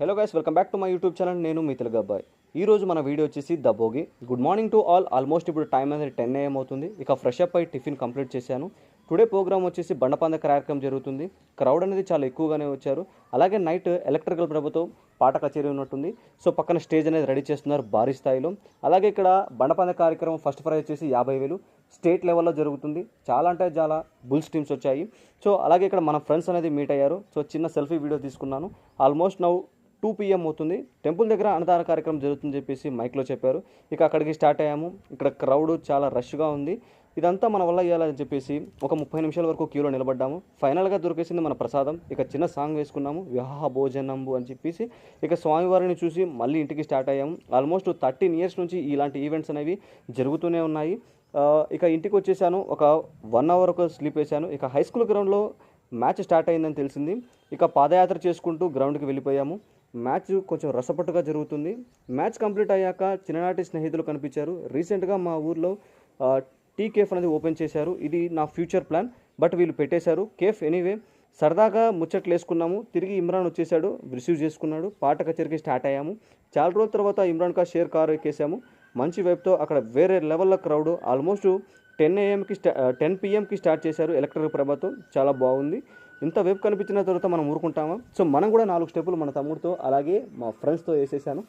Hello guys, welcome back to my YouTube channel. నేను మీ తెలుగు అబ్బాయి. ఈ రోజు మన వీడియో వచ్చేసి the Bhogi. Good morning to all. Almost ఇప్పుడు టైం అనేది 10 AM అవుతుంది. ఇక ఫ్రెష్ అప్ అయి టిఫిన్ కంప్లీట్ చేశాను. టుడే ప్రోగ్రామ్ వచ్చేసి బండపంద కార్యక్రమం జరుగుతుంది. క్రౌడ్ అనేది చాలా ఎక్కువగానే వచ్చారు. అలాగే నైట్ ఎలక్ట్రికల్ ప్రభుతో పాట కచేరీ ఉన్నట్టుంది. సో పక్కన స్టేజ్ అనేది రెడీ చేస్తున్నారు భారీ స్థాయిలో. అలాగే ఇక్కడ బండపంద కార్యక్రమం ఫస్ట్ ప్రైజ్ వచ్చేసి 50,000 స్టేట్ లెవెల్లో జరుగుతుంది. చాలా అంటే చాలా బుల్స్ టీమ్స్ వచ్చాయి. సో అలాగే ఇక్కడ మన ఫ్రెండ్స్ అనేది మీట్ అయ్యారు. సో చిన్న సెల్ఫీ వీడియో తీసుకున్నాను. ఆల్మోస్ట్ నౌ 2 PM అవుతుంది. టెంపుల్ దగ్గర అన్నదాన కార్యక్రమం జరుగుతుందని చెప్పేసి మైక్లో చెప్పారు. ఇక అక్కడికి స్టార్ట్ అయ్యాము. ఇక్కడ క్రౌడ్ చాలా రష్గా ఉంది. ఇదంతా మన వల్ల ఇవ్వాలని చెప్పేసి ఒక 30 నిమిషాల వరకు క్యూలో నిలబడ్డాము. ఫైనల్గా దొరికేసింది మన ప్రసాదం. ఇక చిన్న సాంగ్ వేసుకున్నాము, వివాహ భోజనంబు అని చెప్పేసి. ఇక స్వామివారిని చూసి మళ్ళీ ఇంటికి స్టార్ట్ అయ్యాము. ఆల్మోస్ట్ 13 ఇయర్స్ నుంచి ఇలాంటి ఈవెంట్స్ అనేవి జరుగుతూనే ఉన్నాయి. ఇక ఇంటికి వచ్చేసాను. ఒక 1 అవర్ ఒక స్లీప్ వేసాను. ఇక హై స్కూల్ గ్రౌండ్లో మ్యాచ్ స్టార్ట్ అయిందని తెలిసింది. ఇక పాదయాత్ర చేసుకుంటూ గ్రౌండ్కి వెళ్ళిపోయాము. మ్యాచ్ కొంచెం రసపట్టుగా జరుగుతుంది. మ్యాచ్ కంప్లీట్ అయ్యాక చిన్ననాటి స్నేహితులు కనిపించారు. రీసెంట్గా మా ఊర్లో టీ కేఫ్ అనేది ఓపెన్ చేశారు. ఇది నా ఫ్యూచర్ ప్లాన్, బట్ వీళ్ళు పెట్టేశారు కేఫ్. ఎనీవే సరదాగా ముచ్చట్లు వేసుకున్నాము. తిరిగి ఇమ్రాన్ వచ్చేసాడు, రిసీవ్ చేసుకున్నాడు. పాట కచేరికి స్టార్ట్ అయ్యాము. చాలా రోజుల తర్వాత ఇమ్రాన్ కా షేర్ కారు ఎక్కేసాము. మంచి వైపుతో అక్కడ వేరే లెవెల్లో క్రౌడ్. ఆల్మోస్ట్ 10 PMకి స్టార్ట్ చేశారు ఎలక్ట్రిక్ ప్రభతో. చాలా బాగుంది. ఇంత వైపు కనిపించిన తర్వాత మనం ఊరుకుంటామా? సో మనం కూడా 4 స్టెప్పులు మన తమ్ముడితో అలాగే మా ఫ్రెండ్స్తో వేసేసాను.